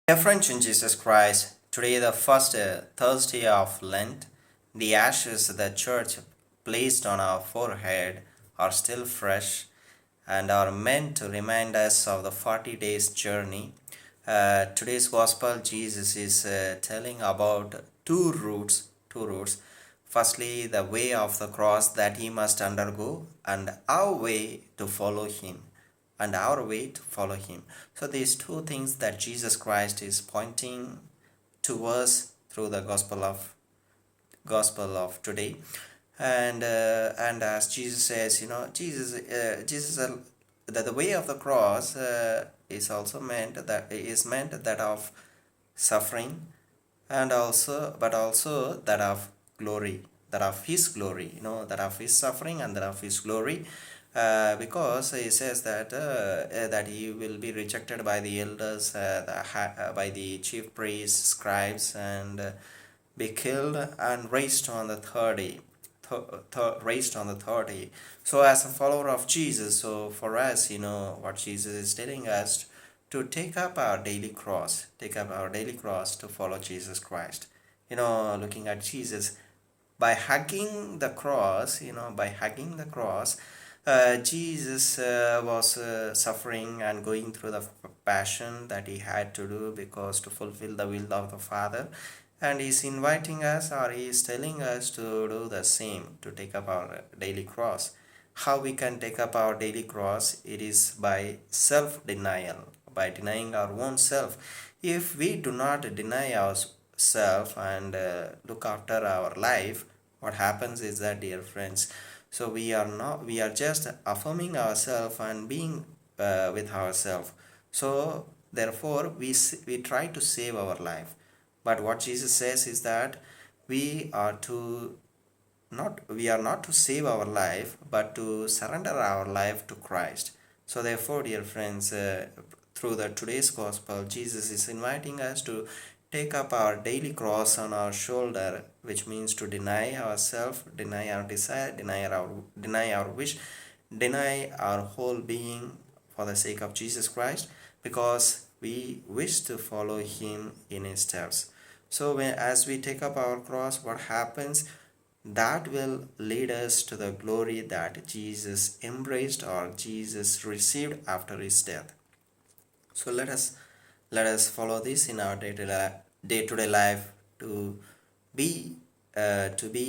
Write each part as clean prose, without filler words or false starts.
Dear friends in Jesus Christ, today the first Thursday of Lent, the ashes the church placed on our forehead are still fresh and are meant to remind us of the 40 days journey. Today's gospel, Jesus is telling about two routes. Firstly, the way of the cross that he must undergo, and our way to follow him and our way to follow him. So these two things that Jesus Christ is pointing to us through the gospel of today. And as Jesus says, Jesus that the way of the cross is also meant that of suffering, and also that of glory, that of his glory, that of his suffering and that of his glory. Because he says that he will be rejected by the elders, by the chief priests, scribes, and be killed and raised on the third day. Raised on the third day. So as a follower of Jesus, so for us, what Jesus is telling us, to take up our daily cross, to follow Jesus Christ. Looking at Jesus, by hugging the cross, Jesus was suffering and going through the passion that he had to do, because to fulfill the will of the Father. And he's inviting us, or he is telling us to do the same, to take up our daily cross. How we can take up our daily cross? It is by self-denial, by denying our own self. If we do not deny ourselves and look after our life, what happens is that, dear friends, so we are just affirming ourselves and being with ourselves. So therefore we try to save our life. But what Jesus says is that we are to we are not to save our life, but to surrender our life to Christ. So therefore, dear friends, through the today's gospel, Jesus is inviting us to take up our daily cross on our shoulder, which means to deny ourselves, deny our desire, deny our wish, deny our whole being for the sake of Jesus Christ, because we wish to follow him in his steps. So as we take up our cross, what happens? That will lead us to the glory that Jesus embraced, or Jesus received after his death. So let us follow this in our day-to-day life, to be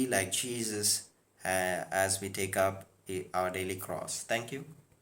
like Jesus, as we take up our daily cross. Thank you.